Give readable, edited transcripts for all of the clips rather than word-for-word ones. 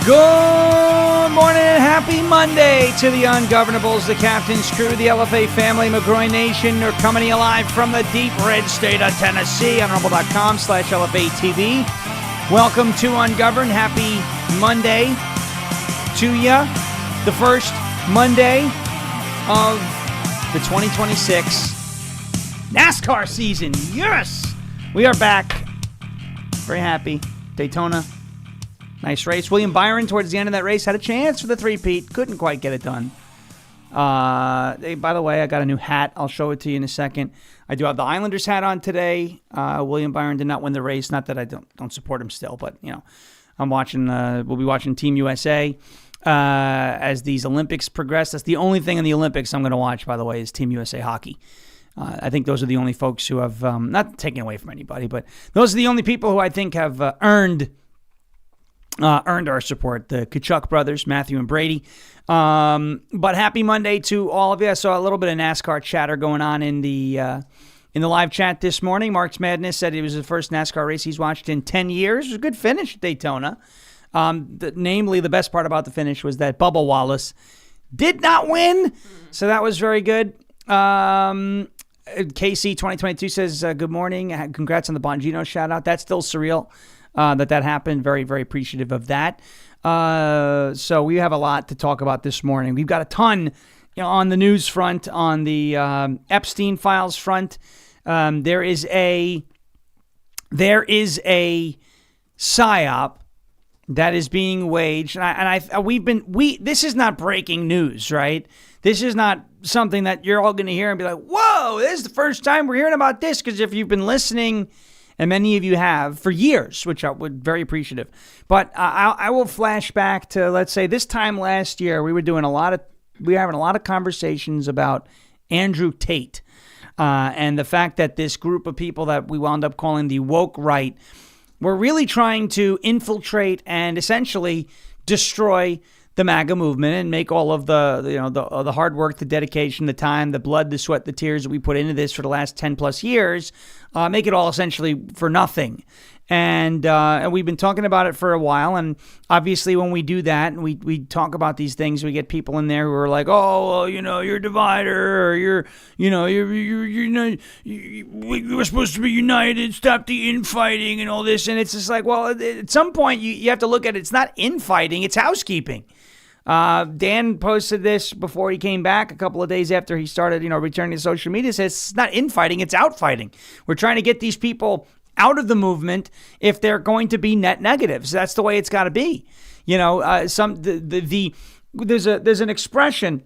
Good morning and happy Monday to the Ungovernables, the Captain's Crew, the LFA family, McGroin Nation. Are coming to you live from the deep red state of Tennessee on rumble.com/LFA TV. Welcome to Ungoverned. Happy Monday to you. The first Monday of the 2026 NASCAR season. Yes! We are back. Very happy. Daytona. Nice race. William Byron, towards the end of that race, had a chance for the three-peat. Couldn't quite get it done. By the way, I got a new hat. I'll show it to you in a second. I do have the Islanders hat on today. William Byron did not win the race. Not that I don't support him still, but, you know, I'm watching. We'll be watching Team USA as these Olympics progress. That's the only thing in the Olympics I'm going to watch, by the way, is Team USA hockey. I think those are the only folks who have, not taken away from anybody, but those are the only people who I think have earned our support, the Kachuk brothers, Matthew and Brady. But happy Monday to all of you. I saw a little bit of NASCAR chatter going on in the live chat this morning. Mark's Madness said it was the first NASCAR race he's watched in 10 years. It was a good finish at Daytona. Namely, the best part about the finish was that Bubba Wallace did not win, so that was very good. KC2022 says, good morning. Congrats on the Bongino shout-out. That's still surreal. That happened. Very, very appreciative of that. So we have a lot to talk about this morning. We've got a ton on the news front, on the Epstein files front. There is a Psyop that is being waged, this is not breaking news, right? This is not something that you're all going to hear and be like, whoa, this is the first time we're hearing about this, because if you've been listening, and many of you have for years, which I would very appreciative. But I will flash back to, let's say, this time last year. We were having a lot of conversations about Andrew Tate and the fact that this group of people that we wound up calling the woke right were really trying to infiltrate and essentially destroy the Maga movement and make all of the hard work, the dedication, the time, the blood, the sweat, the tears that we put into this for the last 10 plus years, make it all essentially for nothing. And we've been talking about it for a while. And obviously when we do that and we talk about these things, we get people in there who are like, oh, well, you're a divider, or you're supposed to be united, stop the infighting and all this. And it's just like, well, at some point you have to look at it. It's not infighting, it's housekeeping. Dan posted this before he came back a couple of days after he started, returning to social media. Says it's not infighting, it's outfighting. We're trying to get these people out of the movement if they're going to be net negatives. That's the way it's got to be. There's an expression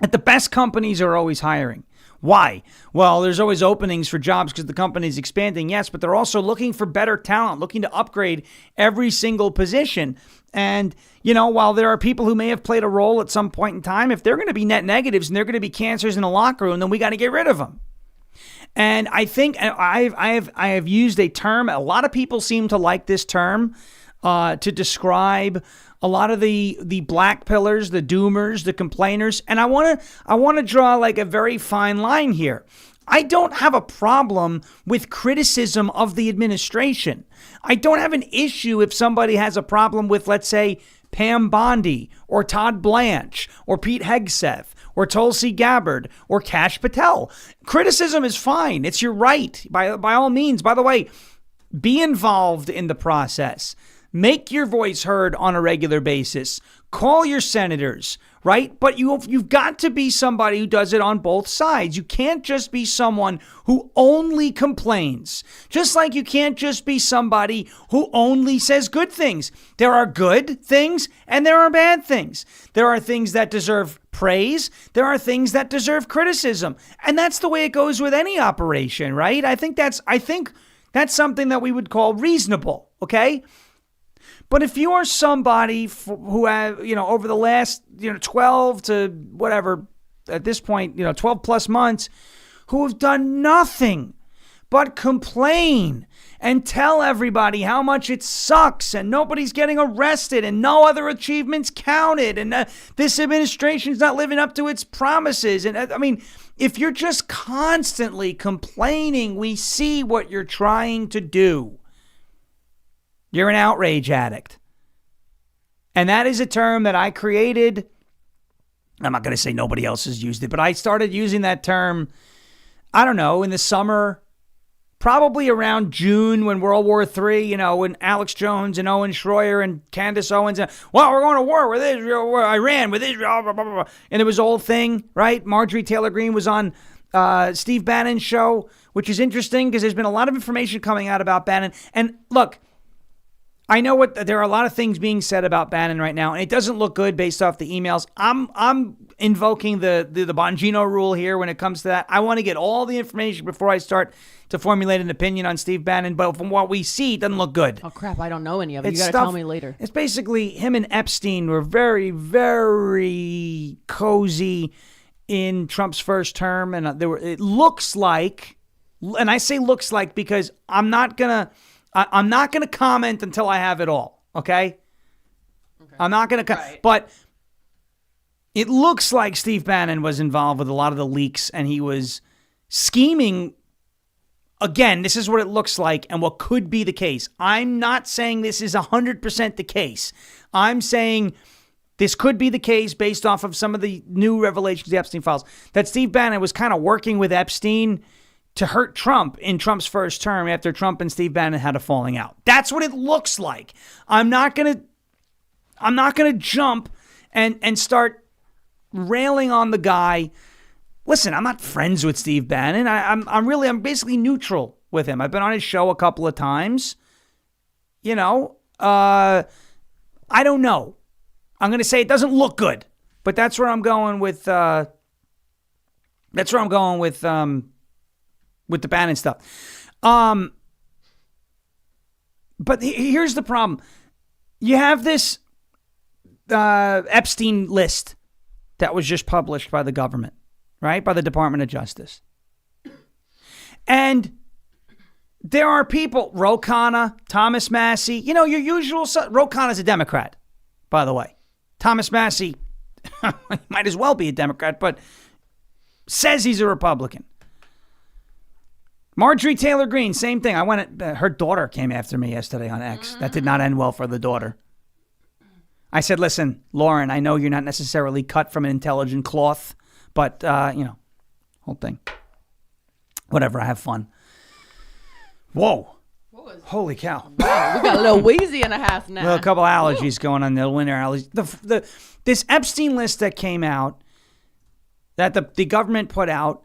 that the best companies are always hiring. Why? Well, there's always openings for jobs because the company's expanding, yes, but they're also looking for better talent, looking to upgrade every single position. And, while there are people who may have played a role at some point in time, if they're going to be net negatives and they're going to be cancers in the locker room, then we got to get rid of them. And I think I have used a term. A lot of people seem to like this term to describe a lot of the black pillars, the doomers, the complainers. And I want to draw like a very fine line here. I don't have a problem with criticism of the administration. I don't have an issue if somebody has a problem with, let's say, Pam Bondi or Todd Blanche or Pete Hegseth or Tulsi Gabbard or Kash Patel. Criticism is fine. It's your right, by all means. By the way, be involved in the process. Make your voice heard on a regular basis. Call your senators, right? But you've got to be somebody who does it on both sides. You can't just be someone who only complains. Just like you can't just be somebody who only says good things. There are good things and there are bad things. There are things that deserve praise. There are things that deserve criticism. And that's the way it goes with any operation, right? I think that's something that we would call reasonable, okay? But if you are somebody who have, over the last, 12 to whatever, at this point, 12 plus months, who have done nothing but complain and tell everybody how much it sucks and nobody's getting arrested and no other achievements counted and this administration's not living up to its promises. And if you're just constantly complaining, we see what you're trying to do. You're an outrage addict. And that is a term that I created. I'm not going to say nobody else has used it, but I started using that term, I don't know, in the summer, probably around June when World War III, when Alex Jones and Owen Schroyer and Candace Owens, we're going to war with Israel, Iran with Israel, blah, blah, blah. And it was a whole thing, right? Marjorie Taylor Greene was on Steve Bannon's show, which is interesting because there's been a lot of information coming out about Bannon. And look, I know there are a lot of things being said about Bannon right now, and it doesn't look good based off the emails. I'm invoking the Bongino rule here when it comes to that. I want to get all the information before I start to formulate an opinion on Steve Bannon, but from what we see, it doesn't look good. Oh, crap, I don't know any of it. You got to tell me later. It's basically him and Epstein were very, very cozy in Trump's first term, and it looks like, and I say looks like because I'm not going to comment until I have it all, okay? I'm not going to right. But it looks like Steve Bannon was involved with a lot of the leaks, and he was scheming. Again, this is what it looks like and what could be the case. I'm not saying this is 100% the case. I'm saying this could be the case based off of some of the new revelations of the Epstein files, that Steve Bannon was kind of working with Epstein to hurt Trump in Trump's first term after Trump and Steve Bannon had a falling out. That's what it looks like. I'm not gonna jump and start railing on the guy. Listen, I'm not friends with Steve Bannon. I'm basically neutral with him. I've been on his show a couple of times. I don't know. I'm going to say it doesn't look good, but that's where I'm going with. With the Bannon stuff. But here's the problem. You have this Epstein list that was just published by the government, right? By the Department of Justice. And there are people, Ro Khanna, Thomas Massie, your usual. Ro Khanna's a Democrat, by the way. Thomas Massie might as well be a Democrat, but says he's a Republican. Marjorie Taylor Greene, same thing. Her daughter came after me yesterday on X. That did not end well for the daughter. I said, listen, Lauren, I know you're not necessarily cut from an intelligent cloth, but, whole thing. Whatever, I have fun. Whoa. Holy cow. Wow, we got a little wheezy in the house now. Well, a couple allergies going on, the winter allergies. This Epstein list that came out, that the government put out,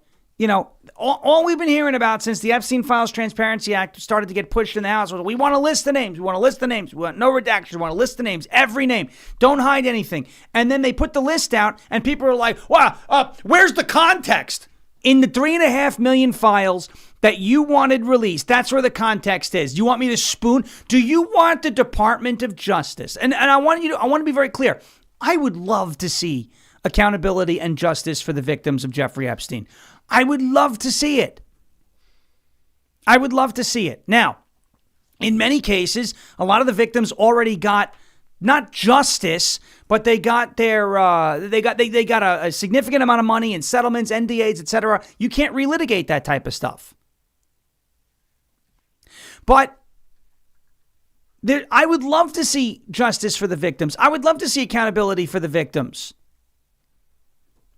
all we've been hearing about since the Epstein Files Transparency Act started to get pushed in the House was, we want to list the names. We want to list the names. We want no redactions. We want to list the names. Every name. Don't hide anything. And then they put the list out, and people are like, wow, where's the context? In the 3.5 million files that you wanted released, that's where the context is. You want me to spoon? Do you want the Department of Justice? And I want to be very clear. I would love to see accountability and justice for the victims of Jeffrey Epstein. I would love to see it. I would love to see it. Now, in many cases, a lot of the victims already got not justice, but they got their they got a significant amount of money in settlements, NDAs, etc. You can't relitigate that type of stuff. But I would love to see justice for the victims. I would love to see accountability for the victims.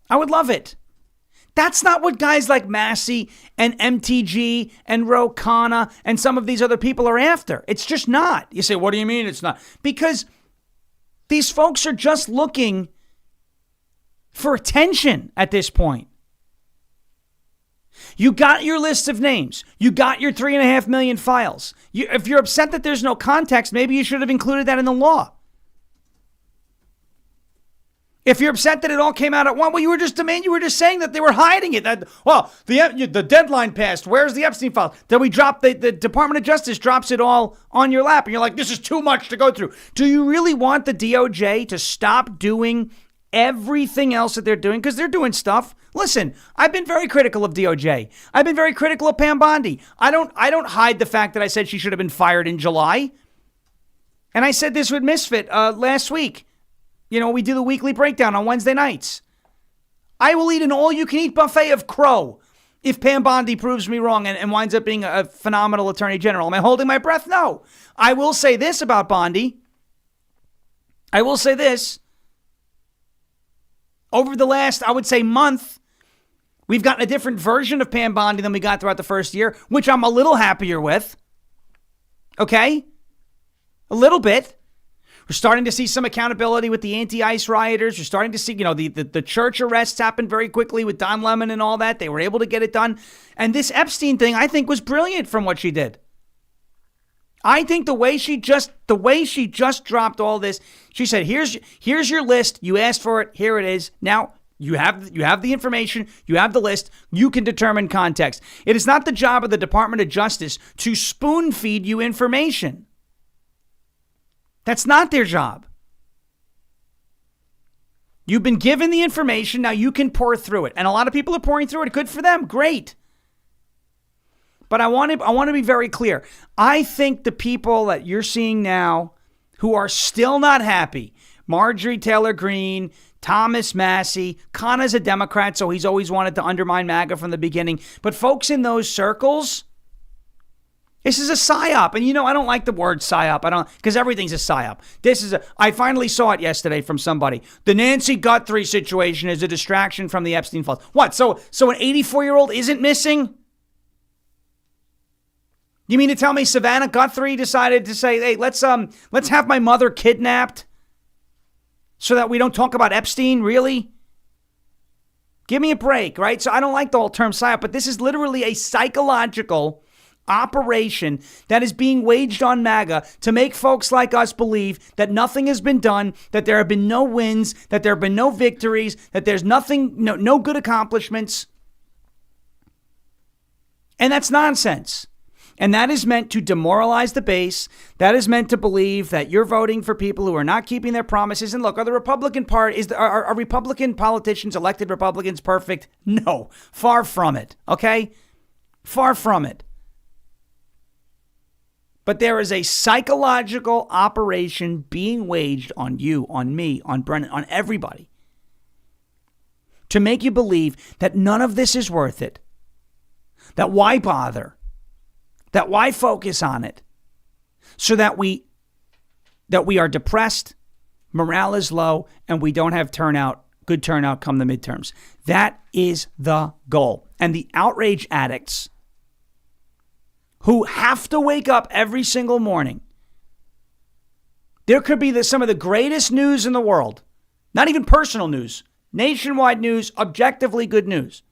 I would love it. That's not what guys like Massie and MTG and Ro Khanna and some of these other people are after. It's just not. You say, what do you mean it's not? Because these folks are just looking for attention at this point. You got your list of names. You got your 3.5 million files. If you're upset that there's no context, maybe you should have included that in the law. If you're upset that it all came out at once, well, you were just saying that they were hiding it. The deadline passed. Where's the Epstein file? Then we drop the Department of Justice drops it all on your lap, and you're like, this is too much to go through. Do you really want the DOJ to stop doing everything else that they're doing? Because they're doing stuff. Listen, I've been very critical of DOJ. I've been very critical of Pam Bondi. I don't hide the fact that I said she should have been fired in July. And I said this with Misfit last week. We do the weekly breakdown on Wednesday nights. I will eat an all-you-can-eat buffet of crow if Pam Bondi proves me wrong and winds up being a phenomenal attorney general. Am I holding my breath? No. I will say this about Bondi. I will say this. Over the last, I would say, month, we've gotten a different version of Pam Bondi than we got throughout the first year, which I'm a little happier with. Okay? A little bit. We're starting to see some accountability with the anti-ICE rioters. We're starting to see, the church arrests happened very quickly with Don Lemon and all that. They were able to get it done. And this Epstein thing, I think, was brilliant from what she did. I think the way she just dropped all this, she said, here's your list. You asked for it. Here it is. Now you have the information. You have the list. You can determine context. It is not the job of the Department of Justice to spoon feed you information. That's not their job. You've been given the information. Now you can pour through it. And a lot of people are pouring through it. Good for them. Great. But I want to be very clear. I think the people that you're seeing now who are still not happy, Marjorie Taylor Greene, Thomas Massie, Khanna's a Democrat, so he's always wanted to undermine MAGA from the beginning. But folks in those circles, this is a psyop. And I don't like the word psyop. Because everything's a psyop. I finally saw it yesterday from somebody. The Nancy Guthrie situation is a distraction from the Epstein files. What? So an 84-year-old isn't missing? You mean to tell me Savannah Guthrie decided to say, hey, let's have my mother kidnapped so that we don't talk about Epstein? Really? Give me a break, right? So I don't like the whole term psyop, but this is literally a psychological operation that is being waged on MAGA to make folks like us believe that nothing has been done, that there have been no wins, that there have been no victories, that there's nothing, no good accomplishments. And that's nonsense. And that is meant to demoralize the base. That is meant to believe that you're voting for people who are not keeping their promises. And look, are Republican politicians, elected Republicans, perfect? No, far from it. Okay? Far from it. But there is a psychological operation being waged on you, on me, on Brennan, on everybody, to make you believe that none of this is worth it. That why bother? That why focus on it? So that we are depressed, morale is low, and we don't have good turnout come the midterms. That is the goal. And the outrage addicts who have to wake up every single morning. There could be some of the greatest news in the world. Not even personal news. Nationwide news, objectively good news.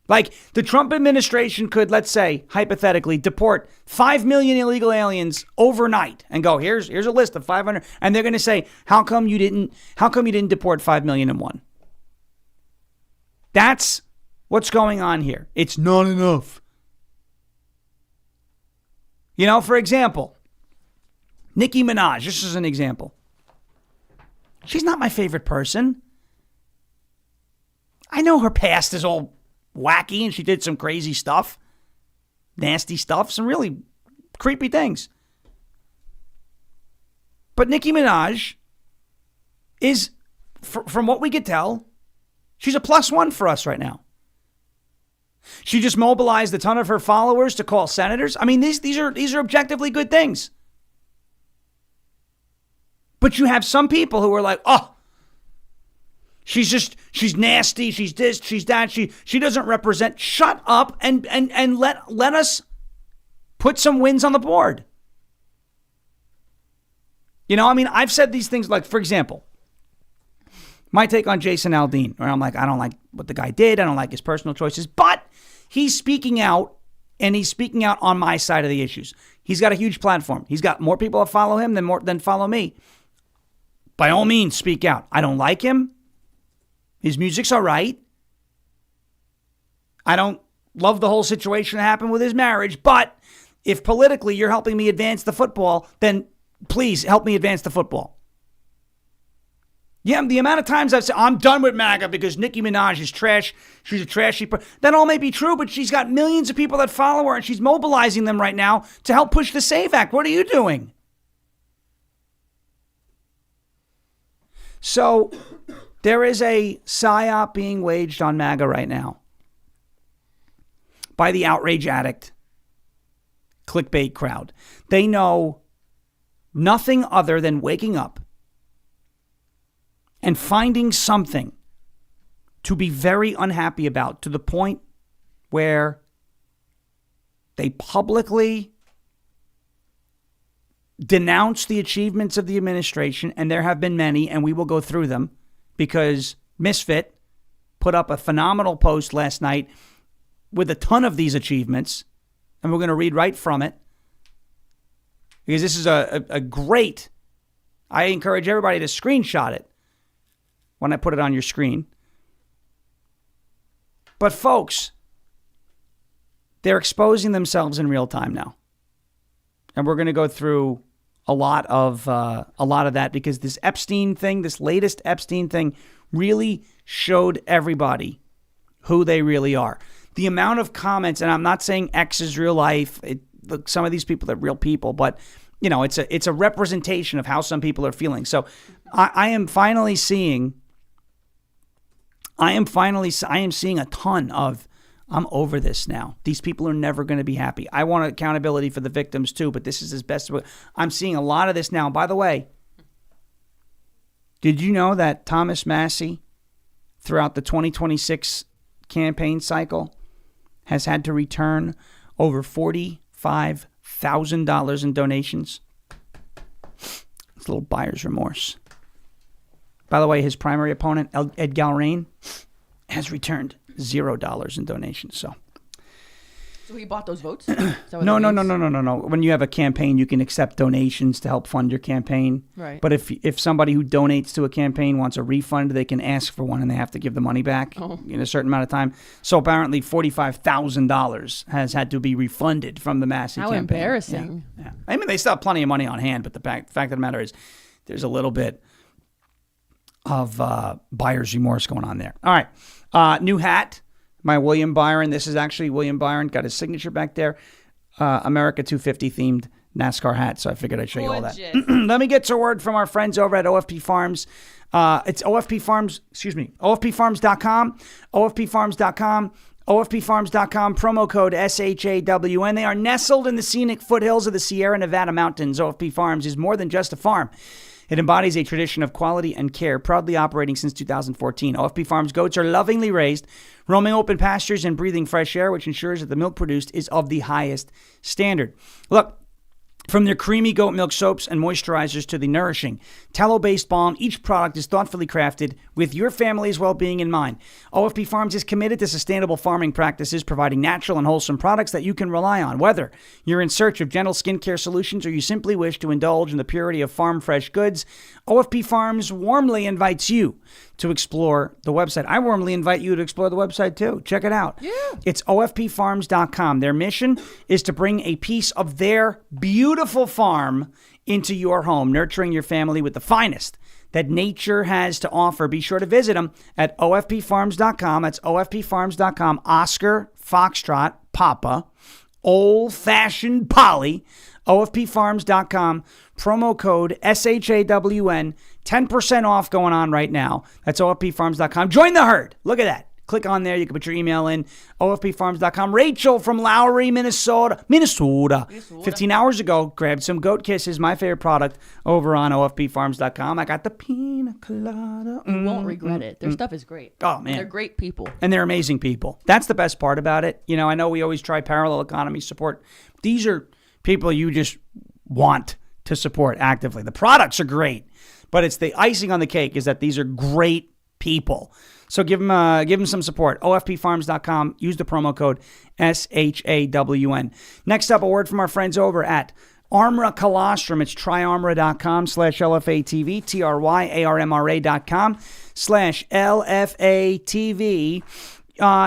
Like the Trump administration could, let's say, hypothetically, deport 5 million illegal aliens overnight and go, here's a list of 500. And they're going to say, how come you didn't deport 5 million and one? That's what's going on here. It's not enough. For example, Nicki Minaj, just as an example. She's not my favorite person. I know her past is all wacky and she did some crazy stuff, nasty stuff, some really creepy things. But Nicki Minaj is, from what we could tell, she's a +1 for us right now. She just mobilized a ton of her followers to call senators. I mean, these are objectively good things. But you have some people who are like, oh, she's nasty, she's this, she's that, she doesn't represent. Shut up and let us put some wins on the board. I've said these things like, for example, my take on Jason Aldean, where I'm like, I don't like what the guy did, I don't like his personal choices, but he's speaking out, and he's speaking out on my side of the issues. He's got a huge platform. He's got more people that follow him than follow me. By all means, speak out. I don't like him. His music's all right. I don't love the whole situation that happened with his marriage, but if politically you're helping me advance the football, then please help me advance the football. Yeah, the amount of times I've said, I'm done with MAGA because Nicki Minaj is trash. She's a trashy person. That all may be true, but she's got millions of people that follow her and she's mobilizing them right now to help push the SAVE Act. What are you doing? So there is a psyop being waged on MAGA right now by the outrage addict clickbait crowd. They know nothing other than waking up and finding something to be very unhappy about, to the point where they publicly denounce the achievements of the administration, and there have been many, and we will go through them, because Misfit put up a phenomenal post last night with a ton of these achievements, and we're going to read right from it, because this is a great, I encourage everybody to screenshot it when I put it on your screen. But folks, they're exposing themselves in real time now. And we're going to go through a lot of that, because this Epstein thing, this latest Epstein thing, really showed everybody who they really are. The amount of comments, and I'm not saying X is real life. Look, some of these people are real people, but it's a representation of how some people are feeling. So I am seeing a ton of, I'm over this now. These people are never going to be happy. I want accountability for the victims too, but this is as best. I'm seeing a lot of this now. By the way, did you know that Thomas Massie, throughout the 2026 campaign cycle, has had to return over $45,000 in donations? It's a little buyer's remorse. By the way, his primary opponent, Ed Galrain, has returned $0 in donations. So he bought those votes? No. When you have a campaign, you can accept donations to help fund your campaign. Right. But if somebody who donates to a campaign wants a refund, they can ask for one, and they have to give the money back in a certain amount of time. So apparently $45,000 has had to be refunded from the Massie campaign. How embarrassing. Yeah. I mean, they still have plenty of money on hand, but the fact of the matter is there's a little bit of buyer's remorse going on there. All right. New hat, my William Byron. This is actually William Byron. Got his signature back there. America 250 themed NASCAR hat. So I figured I'd show you all that. Let me get to a word from our friends over at OFP Farms. It's OFPfarms.com. OFPfarms.com. OFPfarms.com, promo code SHAWN. They are nestled in the scenic foothills of the Sierra Nevada mountains. OFP Farms is more than just a farm. It embodies a tradition of quality and care, proudly operating since 2014. OFP Farms goats are lovingly raised, roaming open pastures and breathing fresh air, which ensures that the milk produced is of the highest standard. Look, from their creamy goat milk soaps and moisturizers to the nourishing tallow-based balm, each product is thoughtfully crafted with your family's well-being in mind. OFP Farms is committed to sustainable farming practices, providing natural and wholesome products that you can rely on. Whether you're in search of gentle skincare solutions or you simply wish to indulge in the purity of farm-fresh goods, OFP Farms warmly invites you to explore the website. I warmly invite you to explore the website too. Check it out. Yeah. It's OFPfarms.com. Their mission is to bring a piece of their beautiful farm into your home, nurturing your family with the finest that nature has to offer. Be sure to visit them at OFPfarms.com. That's OFPfarms.com. Oscar, Foxtrot, Papa, Old-Fashioned Polly. OFPfarms.com. Promo code SHAWN. 10% off going on right now. That's OFPfarms.com. Join the herd. Look at that. Click on there. You can put your email in. OFPfarms.com. Rachel from Lowry, Minnesota. 15 hours ago, grabbed some goat kisses, my favorite product, over on OFPfarms.com. I got the pina colada. You won't regret it. Their stuff is great. Oh, man. They're great people. And they're amazing people. That's the best part about it. You know, I know we always try parallel economy support. These are people you just want to support actively. The products are great, but it's the icing on the cake is that these are great people. So give them some support. OFPfarms.com. Use the promo code SHAWN. Next up, a word from our friends over at Armra Colostrum. It's tryarmra.com/LFA TV, TRYARMRA.com/LFA TV.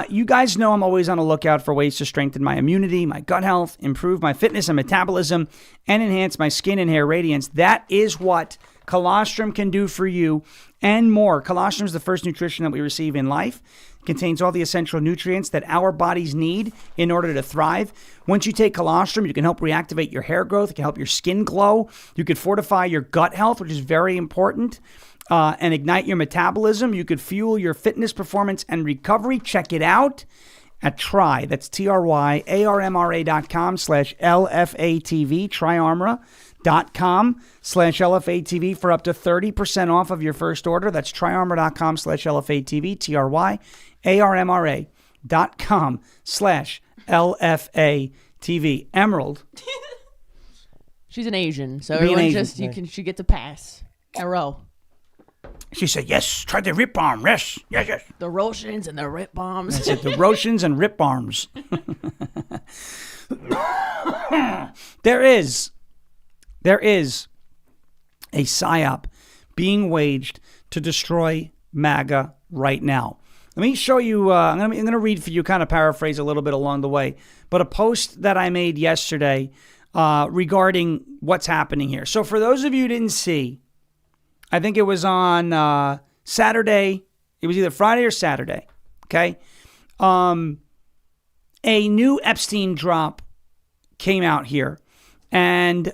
You guys know I'm always on the lookout for ways to strengthen my immunity, my gut health, improve my fitness and metabolism, and enhance my skin and hair radiance. That is what Colostrum can do for you and more. Colostrum is the first nutrition that we receive in life. It contains all the essential nutrients that our bodies need in order to thrive. Once you take colostrum, you can help reactivate your hair growth. It can help your skin glow. You could fortify your gut health, which is very important. And ignite your metabolism. You could fuel your fitness performance and recovery. Check it out at try, that's TRYARMRA.com/LFATV, tryarmra.com/LFATV for up to 30% off of your first order. That's tryarmra.com/LFATV, TRYARMRA.com/LFATV. Emerald. She's an Asian, so Being everyone Asian, she gets a pass. A row. She said, yes, try the rip arm. Yes, yes, yes. The Roshans and the Rip Bombs. I said, the Roshans and rip arms. There is a psyop being waged to destroy MAGA right now. Let me show you, I'm going to read for you, kind of paraphrase a little bit along the way, but a post that I made yesterday regarding what's happening here. So for those of you who didn't see, I think it was on Saturday. It was either Friday or Saturday. Okay. A new Epstein drop came out here, and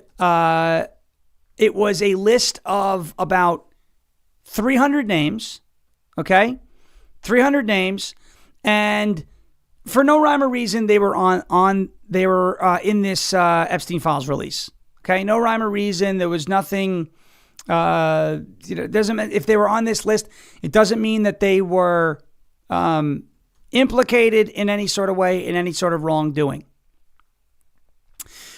it was a list of about 300 names. Okay. 300 names. And for no rhyme or reason, they were in this Epstein Files release. Okay. No rhyme or reason. There was nothing. Doesn't, if they were on this list, it doesn't mean that they were implicated in any sort of way, in any sort of wrongdoing.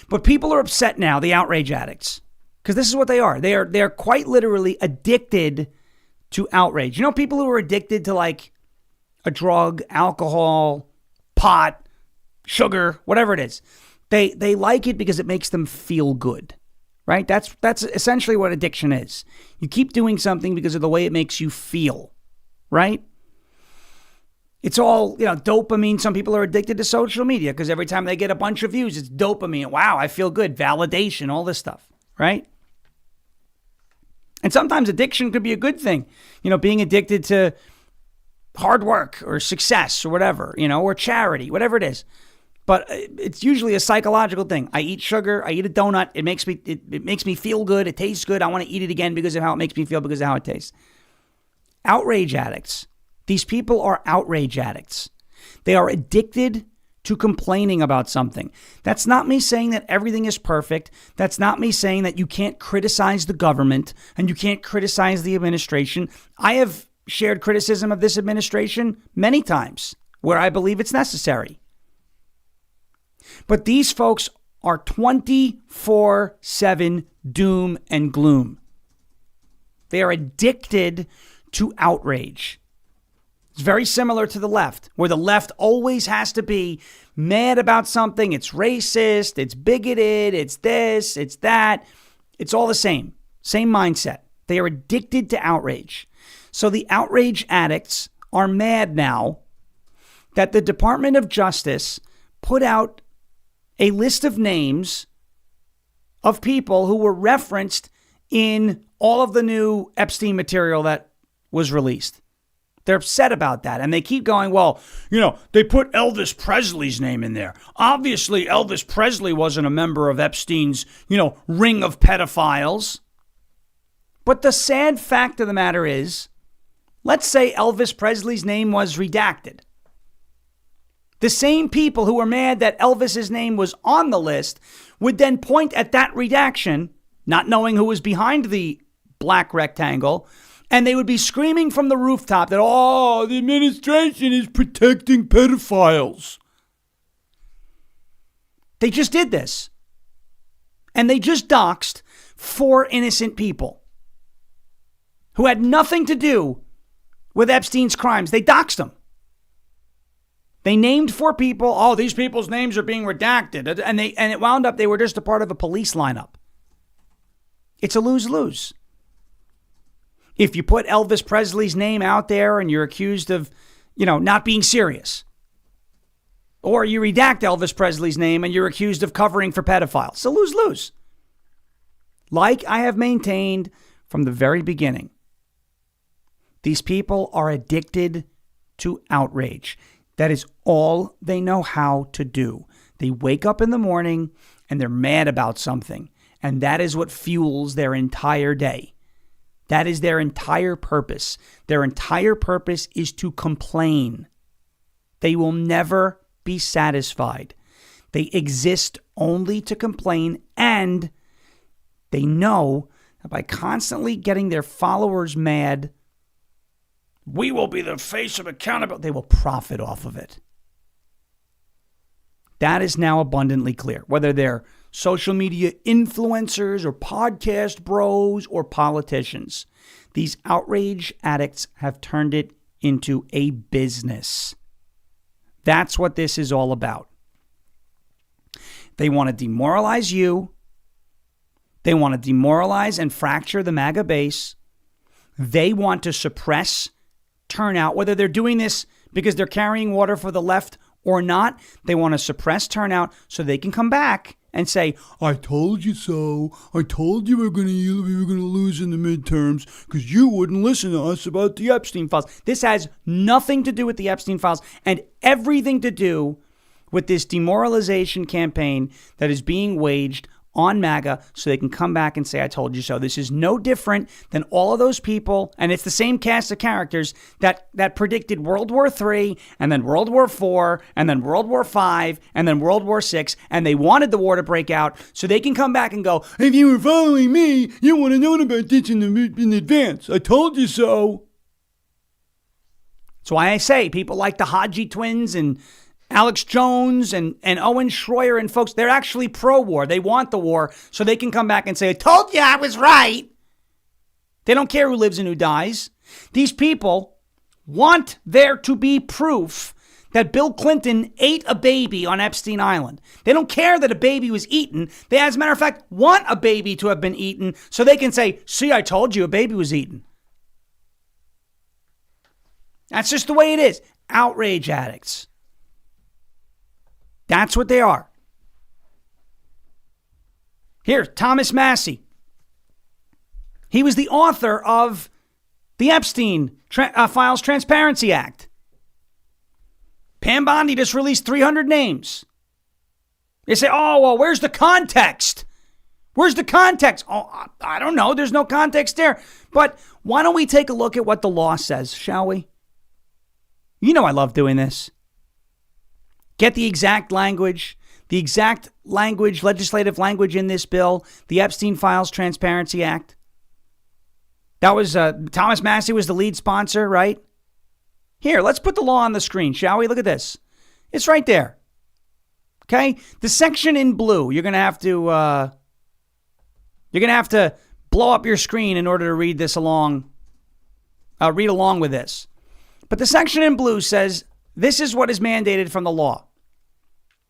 But people are upset now, the outrage addicts, because this is what they are. They're quite literally addicted to outrage. You know, people who are addicted to like a drug, alcohol, pot, sugar, whatever it is. They like it because it makes them feel good. Right? That's essentially what addiction is. You keep doing something because of the way it makes you feel. Right? It's all, dopamine. Some people are addicted to social media because every time they get a bunch of views, it's dopamine. Wow, I feel good. Validation, all this stuff. Right? And sometimes addiction could be a good thing. Being addicted to hard work or success or whatever, or charity, whatever it is. But it's usually a psychological thing. I eat sugar. I eat a donut. It makes me feel good. It tastes good. I want to eat it again because of how it makes me feel, because of how it tastes. Outrage addicts. These people are outrage addicts. They are addicted to complaining about something. That's not me saying that everything is perfect. That's not me saying that you can't criticize the government and you can't criticize the administration. I have shared criticism of this administration many times where I believe it's necessary. But these folks are 24/7 doom and gloom. They are addicted to outrage. It's very similar to the left, where the left always has to be mad about something. It's racist, it's bigoted, it's this, it's that. It's all the same mindset. They are addicted to outrage. So the outrage addicts are mad now that the Department of Justice put out a list of names of people who were referenced in all of the new Epstein material that was released. They're upset about that. And they keep going, well, they put Elvis Presley's name in there. Obviously, Elvis Presley wasn't a member of Epstein's, ring of pedophiles. But the sad fact of the matter is, let's say Elvis Presley's name was redacted. The same people who were mad that Elvis's name was on the list would then point at that redaction, not knowing who was behind the black rectangle, and they would be screaming from the rooftop that, the administration is protecting pedophiles. They just did this. And they just doxed 4 innocent people who had nothing to do with Epstein's crimes. They doxed them. They named 4 people. These people's names are being redacted. And it wound up they were just a part of a police lineup. It's a lose-lose. If you put Elvis Presley's name out there and you're accused of, not being serious, or you redact Elvis Presley's name and you're accused of covering for pedophiles, it's a lose-lose. Like I have maintained from the very beginning, these people are addicted to outrage. That is all they know how to do. They wake up in the morning and they're mad about something. And that is what fuels their entire day. That is their entire purpose. Their entire purpose is to complain. They will never be satisfied. They exist only to complain, and they know that by constantly getting their followers mad, we will be the face of accountability. They will profit off of it. That is now abundantly clear. Whether they're social media influencers or podcast bros or politicians, these outrage addicts have turned it into a business. That's what this is all about. They want to demoralize you. They want to demoralize and fracture the MAGA base. They want to suppress turnout, whether they're doing this because they're carrying water for the left or not. They want to suppress turnout so they can come back and say, I told you so. I told you we were going to lose in the midterms because you wouldn't listen to us about the Epstein files. This has nothing to do with the Epstein files and everything to do with this demoralization campaign that is being waged on MAGA so they can come back and say, I told you so. This is no different than all of those people, and it's the same cast of characters that predicted World War III, and then World War IV, and then World War V, and then World War VI, and they wanted the war to break out so they can come back and go, if you were following me, you would have known about this in advance. I told you so. That's why I say people like the Haji twins and Alex Jones and Owen Schroyer and folks, they're actually pro-war. They want the war so they can come back and say, I told you I was right. They don't care who lives and who dies. These people want there to be proof that Bill Clinton ate a baby on Epstein Island. They don't care that a baby was eaten. They, as a matter of fact, want a baby to have been eaten so they can say, see, I told you a baby was eaten. That's just the way it is. Outrage addicts. That's what they are. Here, Thomas Massie. He was the author of the Epstein Files Transparency Act. Pam Bondi just released 300 names. They say, oh, well, where's the context? Where's the context? Oh, I don't know. There's no context there. But why don't we take a look at what the law says, shall we? You know I love doing this. Get the exact language, legislative language in this bill, the Epstein Files Transparency Act. That was, Thomas Massie was the lead sponsor, right? Here, let's put the law on the screen, shall we? Look at this. It's right there. Okay? The section in blue, you're going to have to blow up your screen in order to read this along, read along with this. But the section in blue says, this is what is mandated from the law.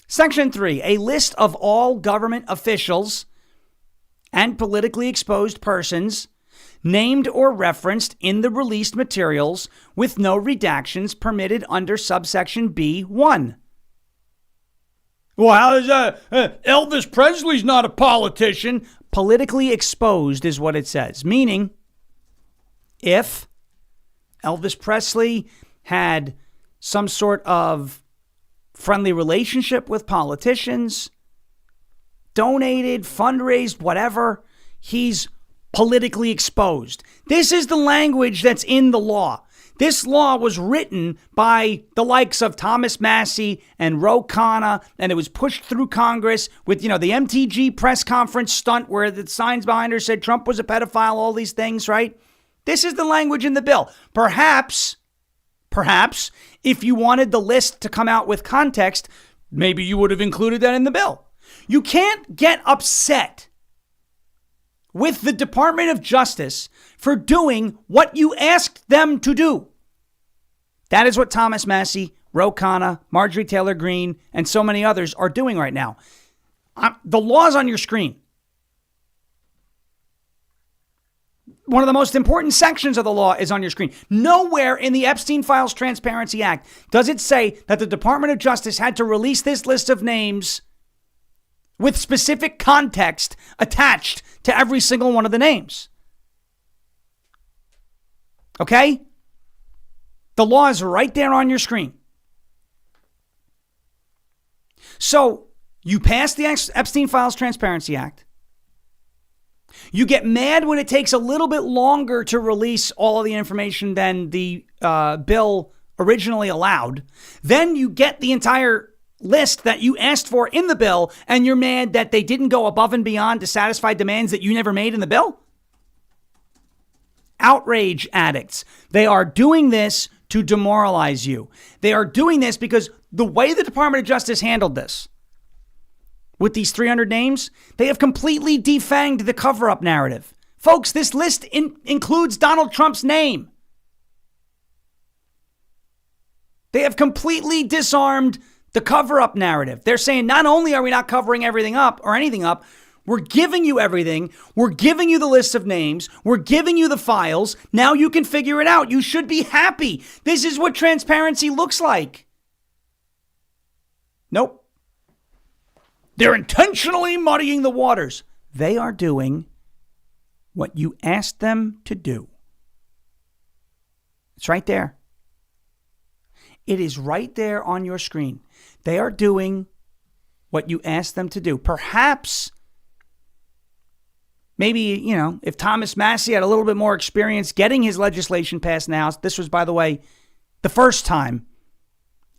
Section 3, a list of all government officials and politically exposed persons named or referenced in the released materials with no redactions permitted under subsection B1. Well, how is that? Elvis Presley's not a politician. Politically exposed is what it says. Meaning, if Elvis Presley had some sort of friendly relationship with politicians, donated, fundraised, whatever, he's politically exposed. This is the language that's in the law. This law was written by the likes of Thomas Massie and Ro Khanna, and it was pushed through Congress with, the MTG press conference stunt where the signs behind her said Trump was a pedophile, all these things, right? This is the language in the bill. Perhaps, if you wanted the list to come out with context, maybe you would have included that in the bill. You can't get upset with the Department of Justice for doing what you asked them to do. That is what Thomas Massie, Ro Khanna, Marjorie Taylor Greene, and so many others are doing right now. The law's on your screen. One of the most important sections of the law is on your screen. Nowhere in the Epstein Files Transparency Act does it say that the Department of Justice had to release this list of names with specific context attached to every single one of the names. Okay? The law is right there on your screen. So, you pass the Epstein Files Transparency Act. You get mad when it takes a little bit longer to release all of the information than the bill originally allowed. Then you get the entire list that you asked for in the bill, and you're mad that they didn't go above and beyond to satisfy demands that you never made in the bill? Outrage addicts. They are doing this to demoralize you. They are doing this because the way the Department of Justice handled this, with these 300 names, they have completely defanged the cover-up narrative. Folks, this list includes Donald Trump's name. They have completely disarmed the cover-up narrative. They're saying not only are we not covering everything up or anything up, we're giving you everything. We're giving you the list of names. We're giving you the files. Now you can figure it out. You should be happy. This is what transparency looks like. Nope. They're intentionally muddying the waters. They are doing what you asked them to do. It's right there. It is right there on your screen. They are doing what you asked them to do. Perhaps, maybe, if Thomas Massie had a little bit more experience getting his legislation passed in the House. This was, by the way, the first time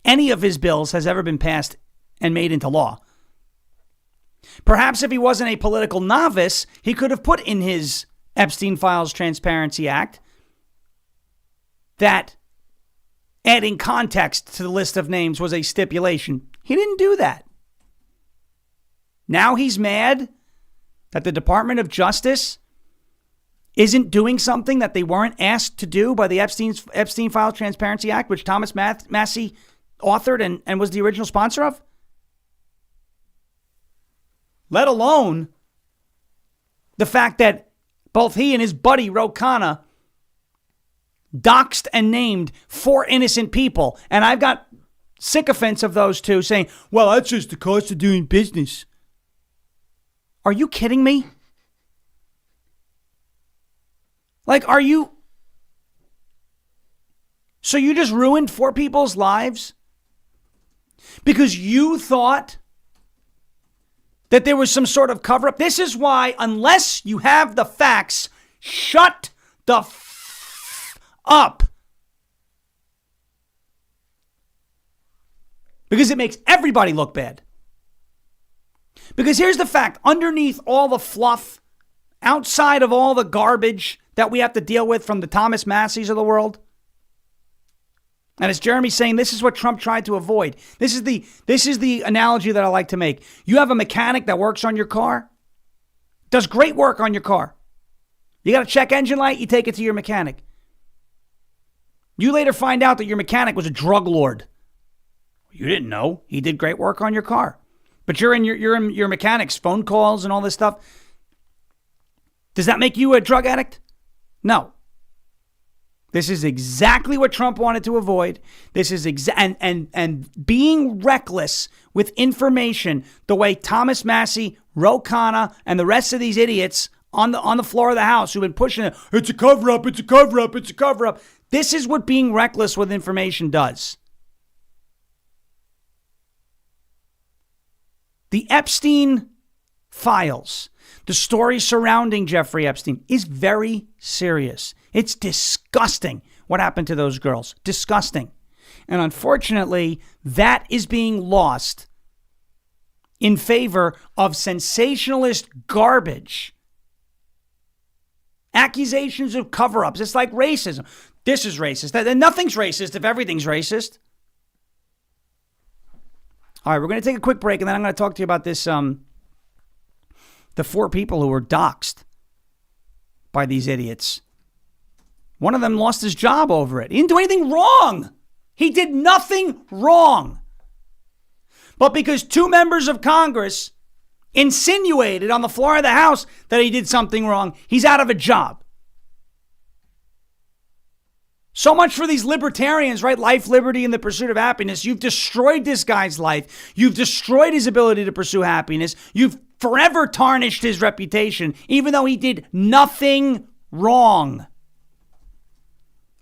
any of his bills has ever been passed and made into law. Perhaps if he wasn't a political novice, he could have put in his Epstein Files Transparency Act that adding context to the list of names was a stipulation. He didn't do that. Now he's mad that the Department of Justice isn't doing something that they weren't asked to do by the Epstein Files Transparency Act, which Thomas Massie authored and was the original sponsor of. Let alone the fact that both he and his buddy Ro Khanna doxed and named 4 innocent people. And I've got sycophants of those two saying, well, that's just the cost of doing business. Are you kidding me? Like, are you? So you just ruined 4 people's lives because you thought that there was some sort of cover-up? This is why, unless you have the facts, shut the up. Because it makes everybody look bad. Because here's the fact. Underneath all the fluff, outside of all the garbage that we have to deal with from the Thomas Massies of the world, and as Jeremy's saying, this is what Trump tried to avoid. This is the analogy that I like to make. You have a mechanic that works on your car, does great work on your car. You got a check engine light, you take it to your mechanic. You later find out that your mechanic was a drug lord. You didn't know. He did great work on your car. But you're in your mechanic's phone calls and all this stuff. Does that make you a drug addict? No. This is exactly what Trump wanted to avoid. This is and being reckless with information the way Thomas Massie, Ro Khanna, and the rest of these idiots on the floor of the House who've been pushing it. It's a cover-up, it's a cover-up, it's a cover-up. This is what being reckless with information does. The Epstein files, the story surrounding Jeffrey Epstein, is very serious. It's disgusting what happened to those girls. Disgusting. And unfortunately, that is being lost in favor of sensationalist garbage. Accusations of cover-ups. It's like racism. This is racist. Nothing's racist if everything's racist. All right, we're going to take a quick break, and then I'm going to talk to you about this, the 4 people who were doxxed by these idiots. One of them lost his job over it. He didn't do anything wrong. He did nothing wrong. But because 2 members of Congress insinuated on the floor of the House that he did something wrong, he's out of a job. So much for these libertarians, right? Life, liberty, and the pursuit of happiness. You've destroyed this guy's life. You've destroyed his ability to pursue happiness. You've forever tarnished his reputation, even though he did nothing wrong.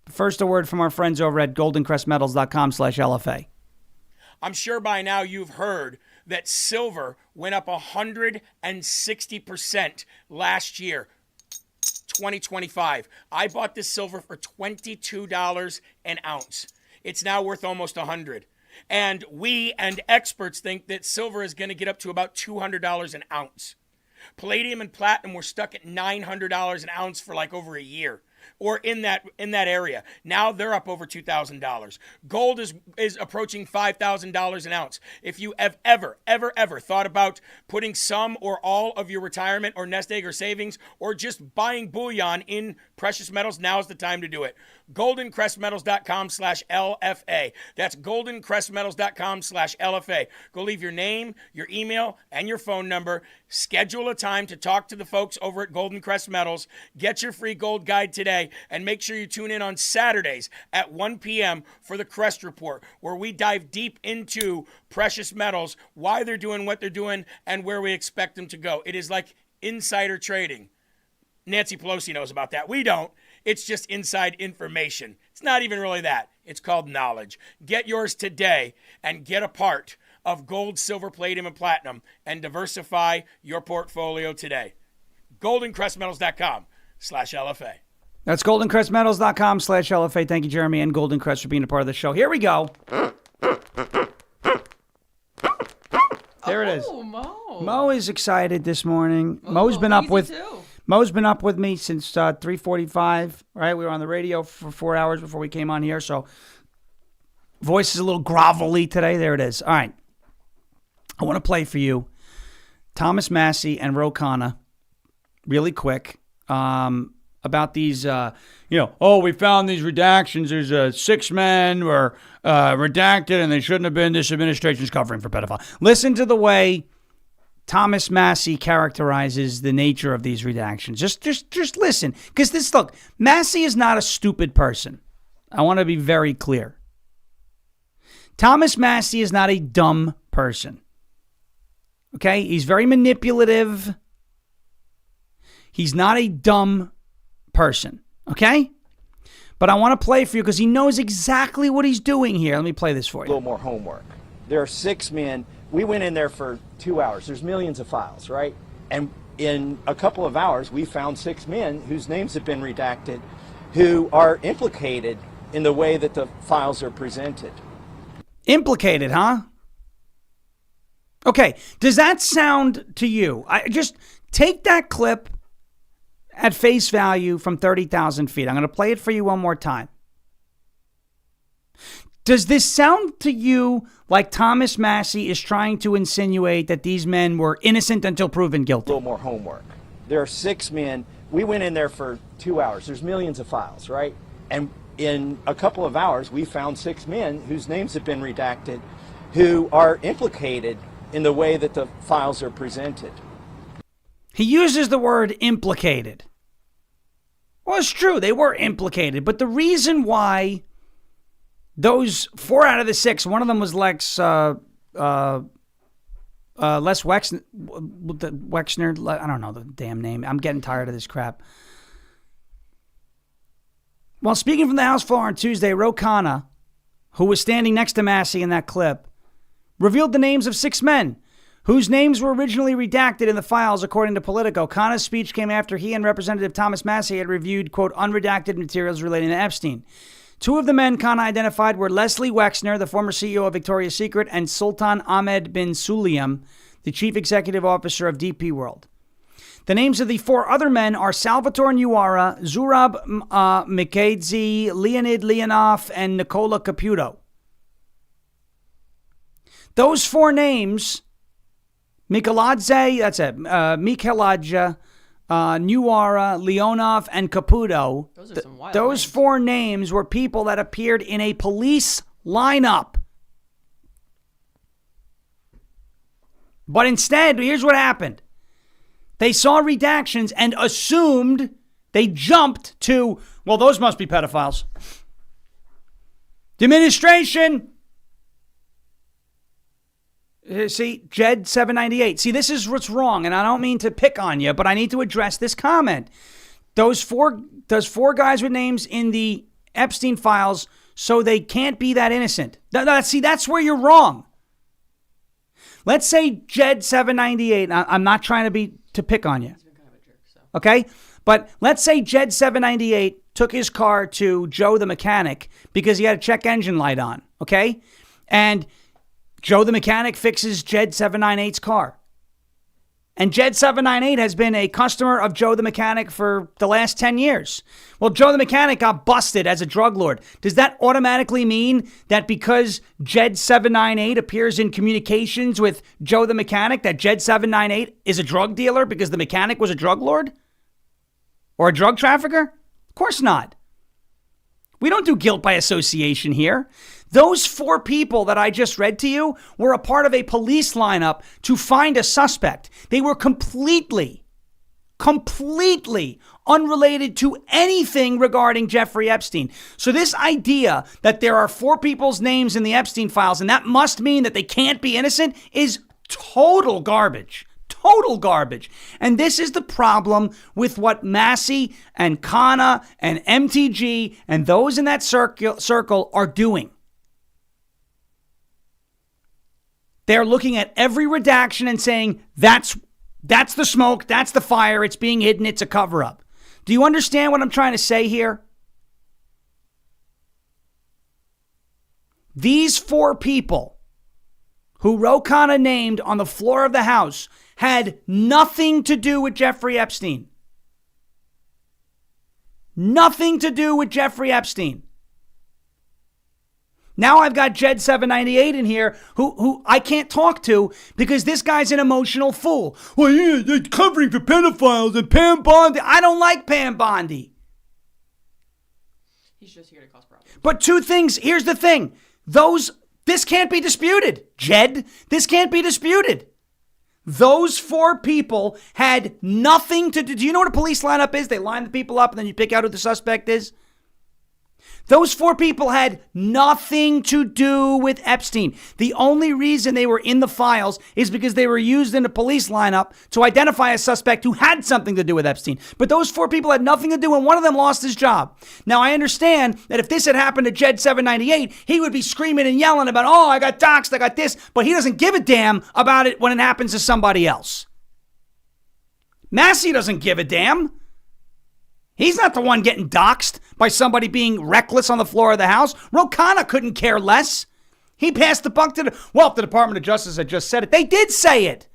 First, a word from our friends over at goldencrestmetals.com/LFA. I'm sure by now you've heard that silver went up 160% last year, 2025. I bought this silver for $22 an ounce. It's now worth almost $100. And we and experts think that silver is going to get up to about $200 an ounce. Palladium and platinum were stuck at $900 an ounce for like over a year, or in that area. Now they're up over $2,000. Gold is approaching $5,000 an ounce. If you have ever thought about putting some or all of your retirement or nest egg or savings or just buying bullion in precious metals, now's the time to do it. goldencrestmetals.com/LFA. That's goldencrestmetals.com/LFA. Go leave your name, your email, and your phone number. Schedule a time to talk to the folks over at Golden Crest Metals. Get your free gold guide today, and make sure you tune in on Saturdays at 1 p.m. for the Crest Report, where we dive deep into precious metals, why they're doing what they're doing, and where we expect them to go. It is like insider trading. Nancy Pelosi knows about that. We don't. It's just inside information. It's not even really that. It's called knowledge. Get yours today and get a part of gold, silver, palladium, and platinum and diversify your portfolio today. goldencrestmetals.com/LFA. That's goldencrestmetals.com/LFA. Thank you, Jeremy and Golden Crest, for being a part of the show. Here we go. There it is. Oh, Mo. Mo is excited this morning. Oh, Mo's been up with... too. Mo's been up with me since 3:45, right? We were on the radio for 4 hours before we came on here, so voice is a little grovelly today. There it is. All right. I want to play for you Thomas Massie and Ro Khanna really quick about these, we found these redactions. There's 6 men were redacted and they shouldn't have been. This administration's covering for pedophile. Listen to the way Thomas Massie characterizes the nature of these redactions. Just listen. Because look, Massie is not a stupid person. I want to be very clear. Thomas Massie is not a dumb person. Okay? He's very manipulative. He's not a dumb person. Okay? But I want to play for you because he knows exactly what he's doing here. Let me play this for you. A little more homework. There are 6 men. We went in there for 2 hours. There's millions of files, right? And in a couple of hours, we found 6 men whose names have been redacted who are implicated in the way that the files are presented. Implicated, huh? Okay. Does that sound to you? I just take that clip at face value from 30,000 feet. I'm going to play it for you one more time. Does this sound to you like Thomas Massie is trying to insinuate that these men were innocent until proven guilty? A little more homework. There are 6 men. We went in there for 2 hours. There's millions of files, right? And in a couple of hours, we found 6 men whose names have been redacted who are implicated in the way that the files are presented. He uses the word implicated. Well, it's true. They were implicated. But the reason why those 4 out of the 6, one of them was Les Wexner. I don't know the damn name. I'm getting tired of this crap. While speaking from the House floor on Tuesday, Ro Khanna, who was standing next to Massie in that clip, revealed the names of 6 men whose names were originally redacted in the files, according to Politico. Khanna's speech came after he and Representative Thomas Massie had reviewed, quote, unredacted materials relating to Epstein. 2 of the men Khanna identified were Leslie Wexner, the former CEO of Victoria's Secret, and Sultan Ahmed bin Sulayem, the chief executive officer of DP World. The names of the 4 other men are Salvatore Nuara, Zurab Mikadze, Leonid Leonov, and Nicola Caputo. Those 4 names, Mikaladze, that's it, Mikaladze, Nuara, Leonov, and Caputo, Those are some wild those names. 4 names were people that appeared in a police lineup. But instead, here's what happened. They saw redactions and assumed, they jumped to, well, those must be pedophiles. The administration. See, Jed 798. See, this is what's wrong, and I don't mean to pick on you, but I need to address this comment. Those four guys with names in the Epstein files, so they can't be that innocent. See, that's where you're wrong. Let's say Jed 798. I'm not trying to pick on you. Okay? But let's say Jed 798 took his car to Joe the mechanic because he had a check engine light on. Okay? And Joe the mechanic fixes Jed 798's car. And Jed 798 has been a customer of Joe the mechanic for the last 10 years. Well, Joe the mechanic got busted as a drug lord. Does that automatically mean that because Jed 798 appears in communications with Joe the mechanic, that Jed 798 is a drug dealer because the mechanic was a drug lord? Or a drug trafficker? Of course not. We don't do guilt by association here. Those 4 people that I just read to you were a part of a police lineup to find a suspect. They were completely unrelated to anything regarding Jeffrey Epstein. So this idea that there are 4 people's names in the Epstein files and that must mean that they can't be innocent is total garbage. Total garbage. And this is the problem with what Massie and Khanna and MTG and those in that circle are doing. They're looking at every redaction and saying, that's the smoke, that's the fire, it's being hidden, it's a cover-up. Do you understand what I'm trying to say here? These 4 people who Ro Khanna named on the floor of the House had nothing to do with Jeffrey Epstein. Nothing to do with Jeffrey Epstein. Now I've got Jed 798 in here who I can't talk to because this guy's an emotional fool. Well, yeah, they're covering for pedophiles and Pam Bondi. I don't like Pam Bondi. He's just here to cause problems. But 2 things. Here's the thing. This can't be disputed. Jed, this can't be disputed. Those 4 people had nothing to do. Do you know what a police lineup is? They line the people up and then you pick out who the suspect is. Those 4 people had nothing to do with Epstein. The only reason they were in the files is because they were used in a police lineup to identify a suspect who had something to do with Epstein. But those 4 people had nothing to do, and one of them lost his job. Now, I understand that if this had happened to Jed 798, he would be screaming and yelling about, oh, I got doxxed, I got this, but he doesn't give a damn about it when it happens to somebody else. Massie doesn't give a damn. He's not the one getting doxxed by somebody being reckless on the floor of the House. Ro Khanna couldn't care less. He passed the buck to the Department of Justice had just said it. They did say it.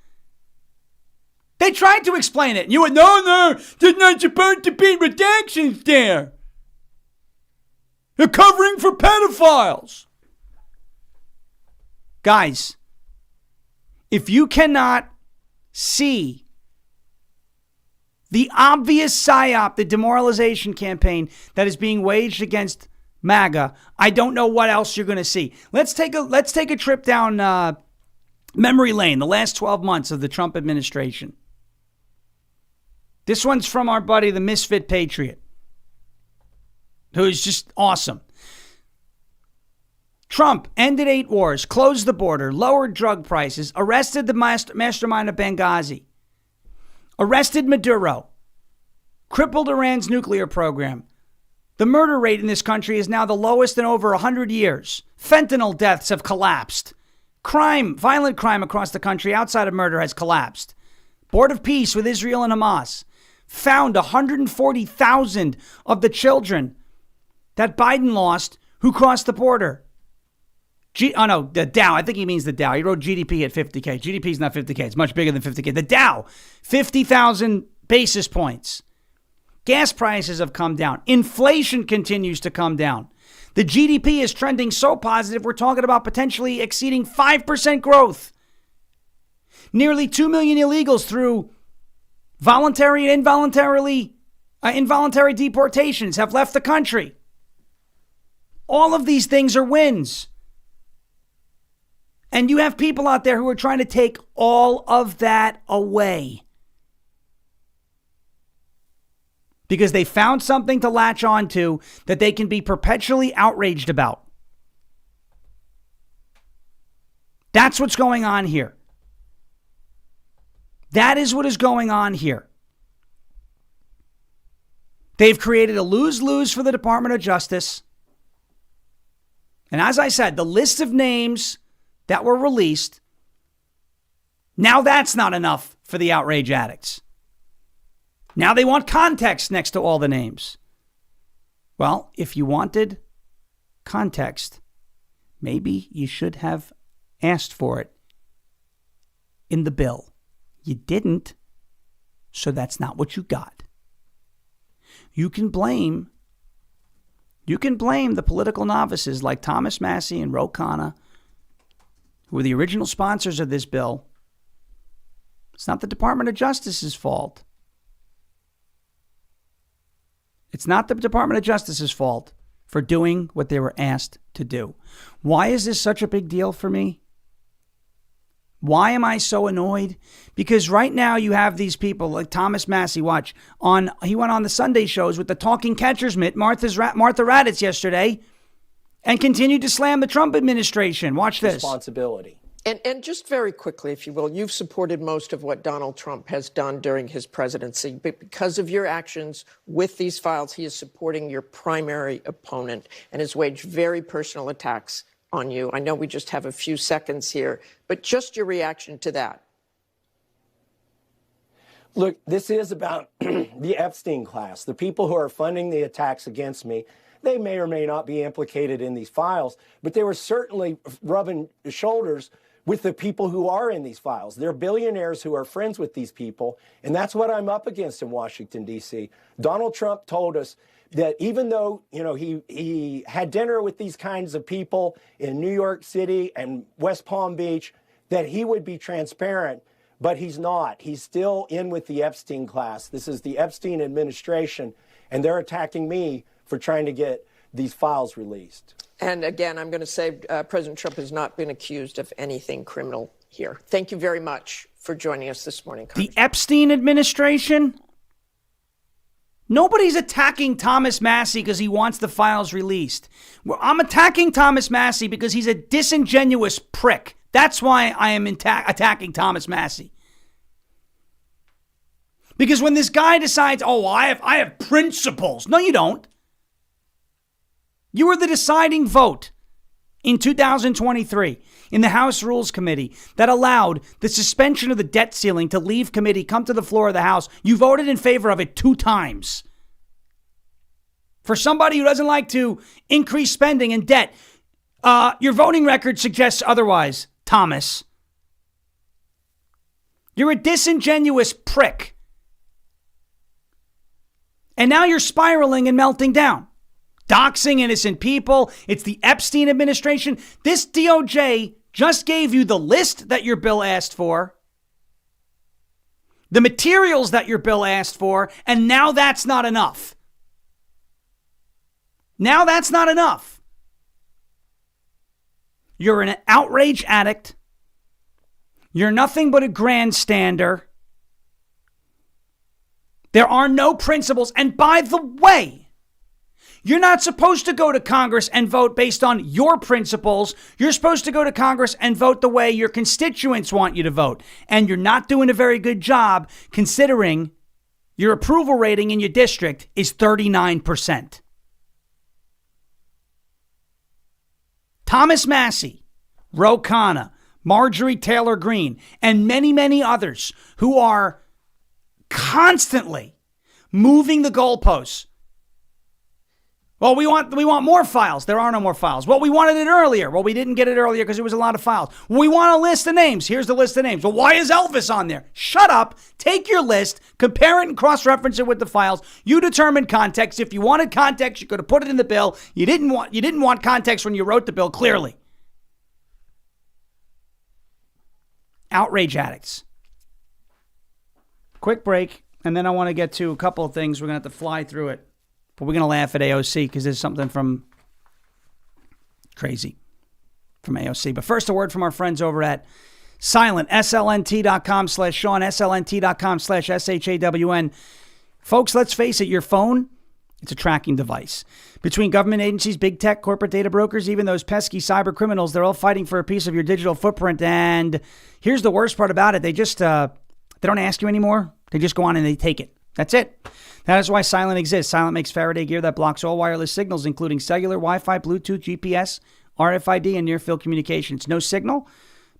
They tried to explain it. And you went, no, there's not supposed to be redactions there. They're covering for pedophiles. Guys, if you cannot see the obvious psyop, the demoralization campaign that is being waged against MAGA, I don't know what else you're going to see. Let's take a trip down memory lane, the last 12 months of the Trump administration. This one's from our buddy, the Misfit Patriot, who is just awesome. Trump ended 8 wars, closed the border, lowered drug prices, arrested the mastermind of Benghazi, arrested Maduro, crippled Iran's nuclear program. The murder rate in this country is now the lowest in over 100 years. Fentanyl deaths have collapsed. Crime, violent crime across the country outside of murder has collapsed. Board of Peace with Israel and Hamas found 140,000 of the children that Biden lost who crossed the border. The Dow. I think he means the Dow. He wrote GDP at 50K. GDP is not 50K. It's much bigger than 50K. The Dow, 50,000 basis points. Gas prices have come down. Inflation continues to come down. The GDP is trending so positive, we're talking about potentially exceeding 5% growth. Nearly 2 million illegals through voluntary and involuntary deportations have left the country. All of these things are wins. And you have people out there who are trying to take all of that away because they found something to latch onto that they can be perpetually outraged about. That's what's going on here. That is what is going on here. They've created a lose-lose for the Department of Justice. And as I said, the list of names that were released, now that's not enough for the outrage addicts. Now they want context next to all the names. Well, if you wanted context, maybe you should have asked for it in the bill. You didn't, so that's not what you got. You can blame the political novices like Thomas Massie and Ro Khanna, who were the original sponsors of this bill. It's not the Department of Justice's fault. It's not the Department of Justice's fault for doing what they were asked to do. Why is this such a big deal for me? Why am I so annoyed? Because right now you have these people like Thomas Massie, he went on the Sunday shows with the talking catcher's mitt, Martha Raddatz yesterday, and continued to slam the Trump administration. Watch this. Responsibility. And just very quickly, if you will, you've supported most of what Donald Trump has done during his presidency. But because of your actions with these files, he is supporting your primary opponent and has waged very personal attacks on you. I know we just have a few seconds here, but just your reaction to that. Look, this is about the Epstein class, the people who are funding the attacks against me. They may or may not be implicated in these files, but they were certainly rubbing shoulders with the people who are in these files. They're billionaires who are friends with these people, and that's what I'm up against in Washington, D.C. Donald Trump told us that even though, he had dinner with these kinds of people in New York City and West Palm Beach, that he would be transparent, but he's not. He's still in with the Epstein class. This is the Epstein administration, and they're attacking me for trying to get these files released. And again, I'm going to say President Trump has not been accused of anything criminal here. Thank you very much for joining us this morning, The Epstein administration? Nobody's attacking Thomas Massie because he wants the files released. I'm attacking Thomas Massie because he's a disingenuous prick. That's why I am attacking Thomas Massie. Because when this guy decides, I have principles. No, you don't. You were the deciding vote in 2023 in the House Rules Committee that allowed the suspension of the debt ceiling to leave committee, come to the floor of the House. You voted in favor of it 2 times. For somebody who doesn't like to increase spending and debt, your voting record suggests otherwise, Thomas. You're a disingenuous prick. And now you're spiraling and melting down. Doxing innocent people. It's the Epstein administration. This DOJ just gave you the list that your bill asked for, the materials that your bill asked for, and now that's not enough. Now that's not enough. You're an outrage addict. You're nothing but a grandstander. There are no principles. And by the way, you're not supposed to go to Congress and vote based on your principles. You're supposed to go to Congress and vote the way your constituents want you to vote. And you're not doing a very good job considering your approval rating in your district is 39%. Thomas Massie, Ro Khanna, Marjorie Taylor Greene, and many, many others who are constantly moving the goalposts. Well, we want more files. There are no more files. Well, we wanted it earlier. Well, we didn't get it earlier because it was a lot of files. Well, we want a list of names. Here's the list of names. Well, why is Elvis on there? Shut up. Take your list, compare it and cross-reference it with the files. You determine context. If you wanted context, you could have put it in the bill. You didn't want context when you wrote the bill, clearly. Outrage addicts. Quick break, and then I want to get to a couple of things. We're going to have to fly through it. But we're going to laugh at AOC because there's something from crazy from AOC. But first, a word from our friends over at Silent, slnt.com/Sean, slnt.com/SHAWN. Folks, let's face it, your phone, it's a tracking device. Between government agencies, big tech, corporate data brokers, even those pesky cyber criminals, they're all fighting for a piece of your digital footprint. And here's the worst part about it. They just, they don't ask you anymore. They just go on and they take it. That's it. That is why Silent exists. Silent makes Faraday gear that blocks all wireless signals, including cellular, Wi-Fi, Bluetooth, GPS, RFID, and near-field communications. No signal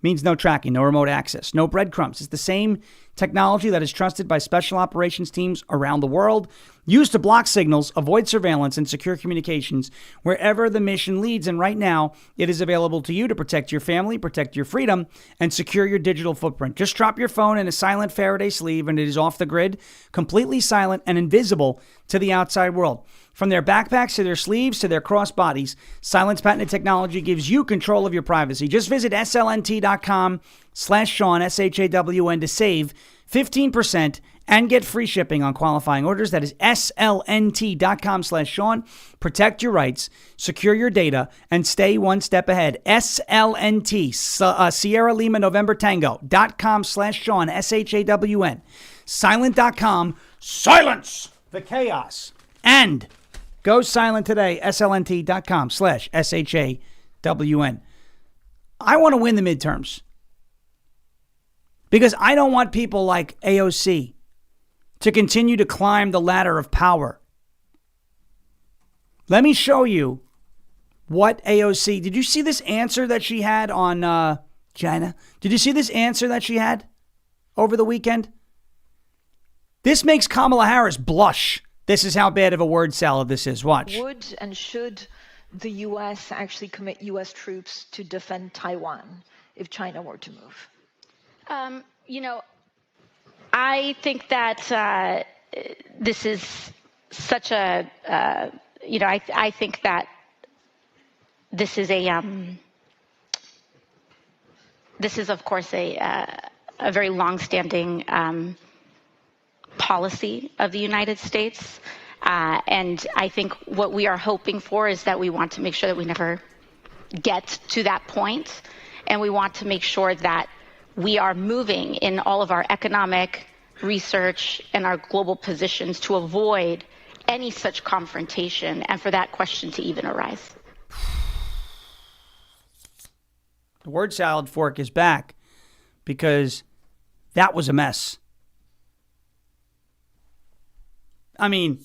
means no tracking, no remote access, no breadcrumbs. It's the same technology that is trusted by special operations teams around the world, used to block signals, avoid surveillance, and secure communications wherever the mission leads. And right now, it is available to you to protect your family, protect your freedom, and secure your digital footprint. Just drop your phone in a silent Faraday sleeve, and it is off the grid, completely silent and invisible to the outside world. From their backpacks to their sleeves to their crossbodies, Silent's patented technology gives you control of your privacy. Just visit slnt.com/Sean, SHAWN, to save 15% and get free shipping on qualifying orders. That is slnt.com/Sean. Protect your rights, secure your data, and stay one step ahead. SLNT, Sierra Lima November Tango.com/Sean, SHAWN. Silent.com, silence the chaos. And go silent today, slnt.com/SHAWN. I want to win the midterms because I don't want people like AOC to continue to climb the ladder of power. Let me show you what AOC, did you see this answer that she had on China? Did you see this answer that she had over the weekend? This makes Kamala Harris blush. This is how bad of a word salad this is. Watch. Would and should the U.S. actually commit U.S. troops to defend Taiwan if China were to move? I think that this is such a, I think that this is of course a very longstanding policy of the United States. And I think what we are hoping for is that we want to make sure that we never get to that point. And we want to make sure that we are moving in all of our economic research and our global positions to avoid any such confrontation and for that question to even arise. The word salad fork is back because that was a mess. I mean,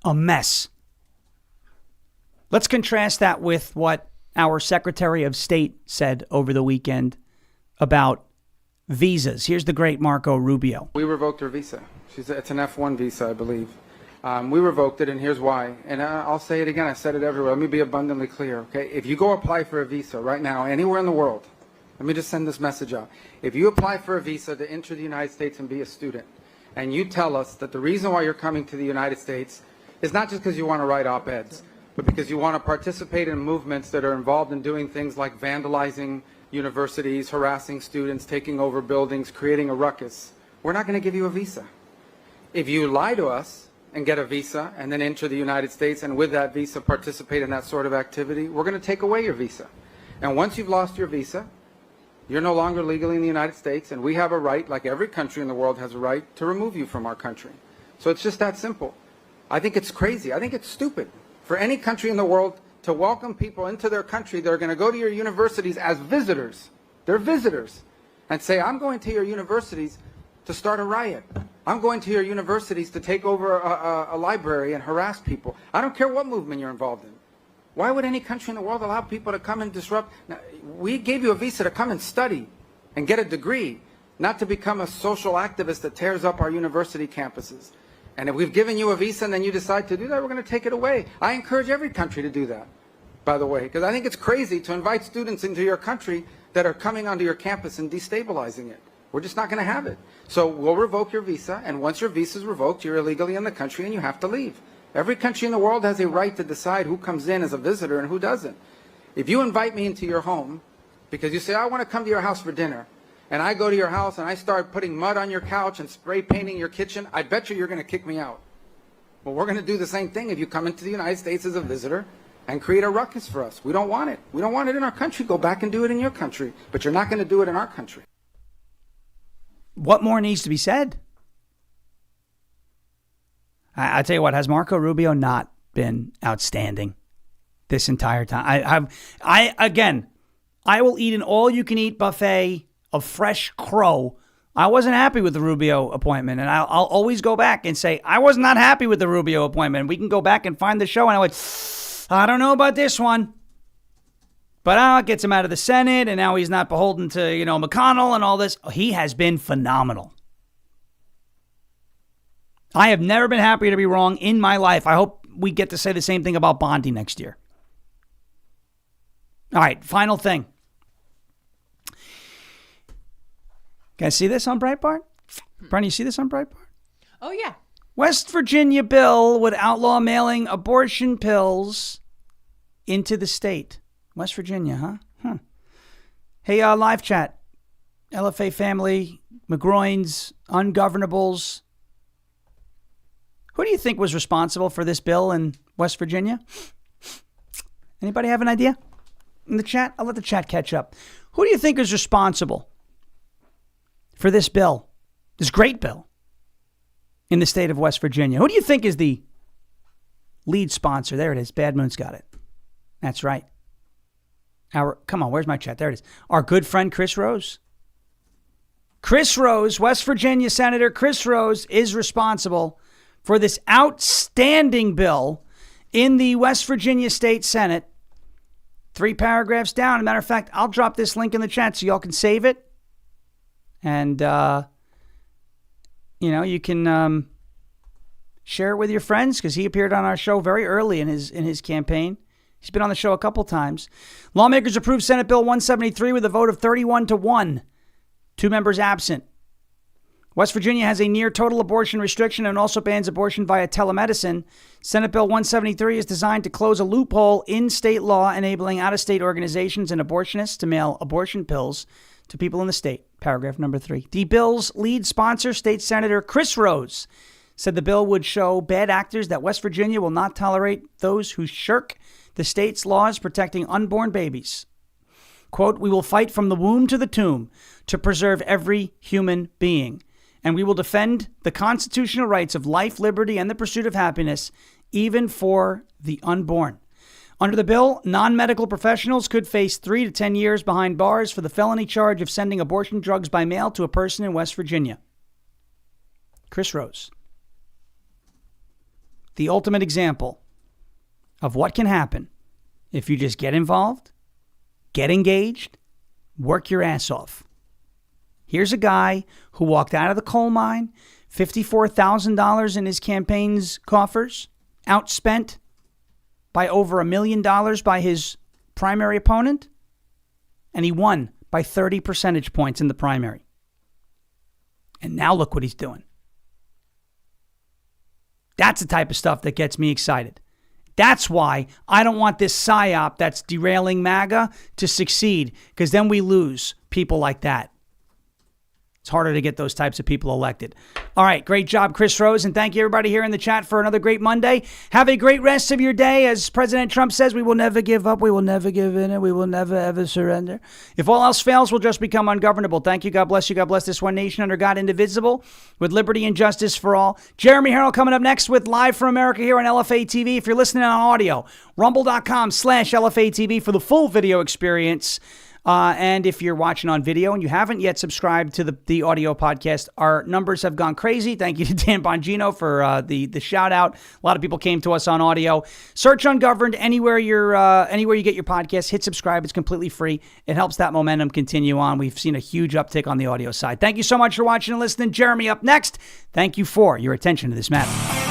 a mess. Let's contrast that with what our Secretary of State said over the weekend about visas. Here's the great Marco Rubio. We revoked her visa. It's an F1 visa, I believe. We revoked it, and here's why. And I'll say it again. I said it everywhere. Let me be abundantly clear, okay? If you go apply for a visa right now, anywhere in the world, let me just send this message out. If you apply for a visa to enter the United States and be a student, and you tell us that the reason why you're coming to the United States is not just because you want to write op-eds, but because you want to participate in movements that are involved in doing things like vandalizing universities, harassing students, taking over buildings, creating a ruckus, we're not going to give you a visa. If you lie to us and get a visa and then enter the United States and with that visa participate in that sort of activity, we're going to take away your visa. And once you've lost your visa, you're no longer legally in the United States, and we have a right, like every country in the world has a right, to remove you from our country. So it's just that simple. I think it's crazy. I think it's stupid for any country in the world to welcome people into their country that are going to go to your universities as visitors. They're visitors. And say, I'm going to your universities to start a riot. I'm going to your universities to take over a library and harass people. I don't care what movement you're involved in. Why would any country in the world allow people to come and disrupt? Now, we gave you a visa to come and study and get a degree, not to become a social activist that tears up our university campuses. And if we've given you a visa and then you decide to do that, we're going to take it away. I encourage every country to do that, by the way, because I think it's crazy to invite students into your country that are coming onto your campus and destabilizing it. We're just not going to have it. So we'll revoke your visa, and once your visa is revoked, you're illegally in the country and you have to leave. Every country in the world has a right to decide who comes in as a visitor and who doesn't. If you invite me into your home because you say, I want to come to your house for dinner, and I go to your house and I start putting mud on your couch and spray painting your kitchen, I bet you're going to kick me out. Well, we're going to do the same thing if you come into the United States as a visitor and create a ruckus for us. We don't want it. We don't want it in our country. Go back and do it in your country. But you're not going to do it in our country. What more needs to be said? I tell you what, has Marco Rubio not been outstanding this entire time? I will eat an all-you-can-eat buffet of fresh crow. I wasn't happy with the Rubio appointment, and I'll always go back and say, I was not happy with the Rubio appointment. We can go back and find the show, and I went, I don't know about this one. But it gets him out of the Senate, and now he's not beholden to, McConnell and all this. He has been phenomenal. I have never been happier to be wrong in my life. I hope we get to say the same thing about Bondi next year. All right, final thing. Guys, see this on Breitbart? Brian, you see this on Breitbart? Oh, yeah. West Virginia bill would outlaw mailing abortion pills into the state. West Virginia, huh? Hey, live chat. LFA family, McGroins, Ungovernables. Who do you think was responsible for this bill in West Virginia? Anybody have an idea? In the chat? I'll let the chat catch up. Who do you think is responsible for this bill? This great bill in the state of West Virginia. Who do you think is the lead sponsor? There it is. Bad Moon's got it. That's right. Come on, where's my chat? There it is. Our good friend Chris Rose. Chris Rose, West Virginia Senator Chris Rose, is responsible for this outstanding bill in the West Virginia State Senate. 3 paragraphs down. As a matter of fact, I'll drop this link in the chat so y'all can save it. And, you can share it with your friends because he appeared on our show very early in his campaign. He's been on the show a couple times. Lawmakers approved Senate Bill 173 with a vote of 31-1. 2 members absent. West Virginia has a near total abortion restriction and also bans abortion via telemedicine. Senate Bill 173 is designed to close a loophole in state law enabling out-of-state organizations and abortionists to mail abortion pills to people in the state. Paragraph number 3. The bill's lead sponsor, State Senator Chris Rose, said the bill would show bad actors that West Virginia will not tolerate those who shirk the state's laws protecting unborn babies. Quote, "We will fight from the womb to the tomb to preserve every human being. And we will defend the constitutional rights of life, liberty, and the pursuit of happiness, even for the unborn." Under the bill, non-medical professionals could face 3 to 10 years behind bars for the felony charge of sending abortion drugs by mail to a person in West Virginia. Chris Rose. The ultimate example of what can happen if you just get involved, get engaged, work your ass off. Here's a guy who walked out of the coal mine, $54,000 in his campaign's coffers, outspent by over $1 million by his primary opponent, and he won by 30 percentage points in the primary. And now look what he's doing. That's the type of stuff that gets me excited. That's why I don't want this Psyop that's derailing Maga to succeed, because then we lose people like that. It's harder to get those types of people elected. All right, great job, Chris Rose, and thank you everybody here in the chat for another great Monday. Have a great rest of your day. As President Trump says, we will never give up, we will never give in, and we will never ever surrender. If all else fails, we'll just become ungovernable. Thank you, God bless you, God bless this one nation under God indivisible, with liberty and justice for all. Jeremy Harrell coming up next with Live from America here on LFA TV. If you're listening on audio, rumble.com/LFA TV for the full video experience. And if you're watching on video and you haven't yet subscribed to the audio podcast, our numbers have gone crazy. Thank you to Dan Bongino for the shout out. A lot of people came to us on audio. Search Ungoverned anywhere you get your podcast. Hit subscribe. It's completely free. It helps that momentum continue on. We've seen a huge uptick on the audio side. Thank you so much for watching and listening. Jeremy up next. Thank you for your attention to this matter.